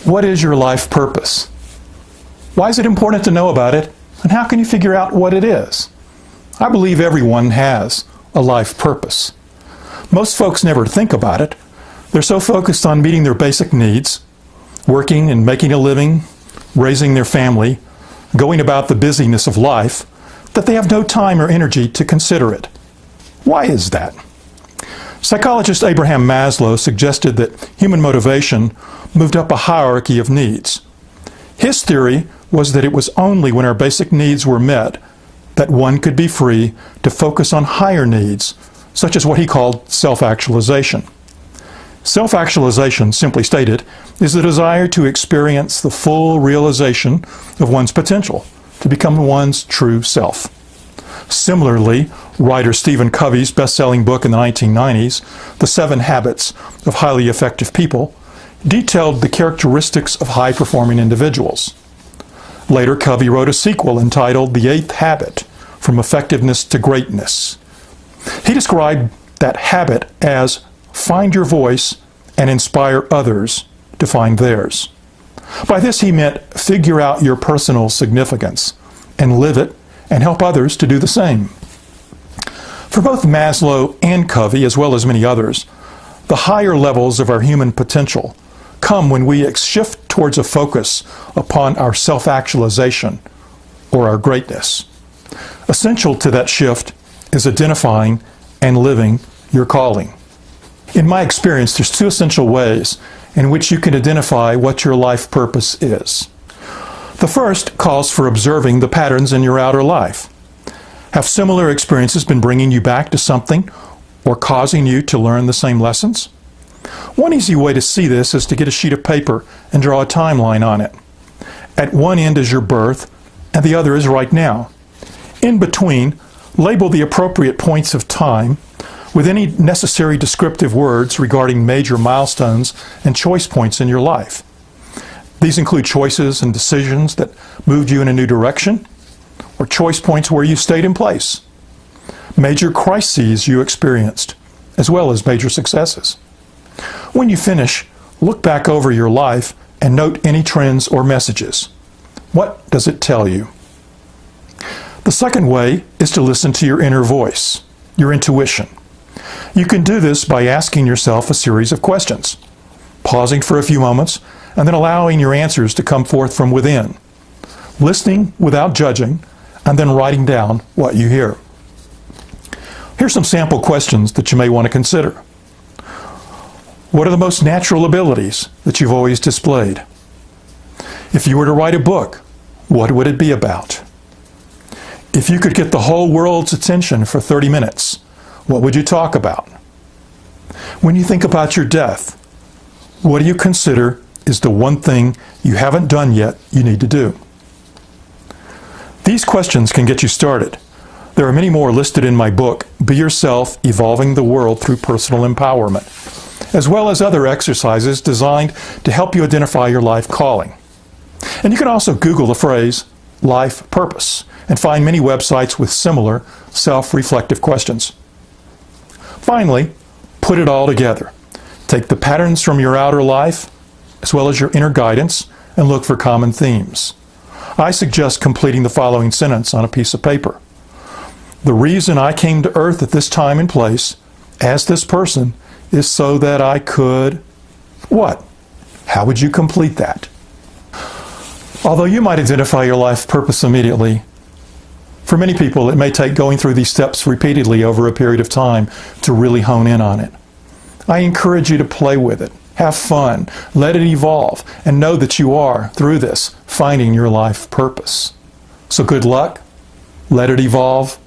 What is your life purpose? Why is it important to know about it? And how can you figure out what it is? I believe everyone has a life purpose. Most folks never think about it. They're so focused on meeting their basic needs, working and making a living, raising their family, going about the busyness of life, that they have no time or energy to consider it. Why is that? Psychologist Abraham Maslow suggested that human motivation moved up a hierarchy of needs. His theory was that it was only when our basic needs were met that one could be free to focus on higher needs, such as what he called self-actualization. Self-actualization, simply stated, is the desire to experience the full realization of one's potential, to become one's true self. Similarly, writer Stephen Covey's best-selling book in the 1990s, The 7 Habits of Highly Effective People, detailed the characteristics of high-performing individuals. Later, Covey wrote a sequel entitled The 8th Habit, From Effectiveness to Greatness. He described that habit as find your voice and inspire others to find theirs. By this he meant figure out your personal significance and live it and help others to do the same. For both Maslow and Covey, as well as many others, the higher levels of our human potential come when we shift towards a focus upon our self-actualization or our greatness. Essential to that shift is identifying and living your calling. In my experience, there's 2 essential ways in which you can identify what your life purpose is. The first calls for observing the patterns in your outer life. Have similar experiences been bringing you back to something or causing you to learn the same lessons? One easy way to see this is to get a sheet of paper and draw a timeline on it. At one end is your birth, and the other is right now. In between, label the appropriate points of time with any necessary descriptive words regarding major milestones and choice points in your life. These include choices and decisions that moved you in a new direction, or choice points where you stayed in place, major crises you experienced, as well as major successes. When you finish, look back over your life and note any trends or messages. What does it tell you? The second way is to listen to your inner voice, your intuition. You can do this by asking yourself a series of questions, pausing for a few moments, and then allowing your answers to come forth from within, listening without judging, and then writing down what you hear. Here's some sample questions that you may want to consider. What are the most natural abilities that you've always displayed? If you were to write a book, what would it be about? If you could get the whole world's attention for 30 minutes, what would you talk about? When you think about your death, what do you consider is the one thing you haven't done yet you need to do? These questions can get you started. There are many more listed in my book, Be Yourself, Evolving the World Through Personal Empowerment, as well as other exercises designed to help you identify your life calling. And you can also Google the phrase life purpose and find many websites with similar self-reflective questions. Finally, put it all together. Take the patterns from your outer life, as well as your inner guidance, and look for common themes. I suggest completing the following sentence on a piece of paper. The reason I came to earth at this time and place, as this person, is so that I could... What? How would you complete that? Although you might identify your life purpose immediately, for many people it may take going through these steps repeatedly over a period of time to really hone in on it. I encourage you to play with it, have fun, let it evolve, and know that you are, through this, finding your life purpose. So good luck, let it evolve,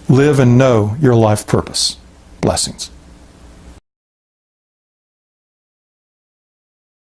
live and know your life purpose. Blessings.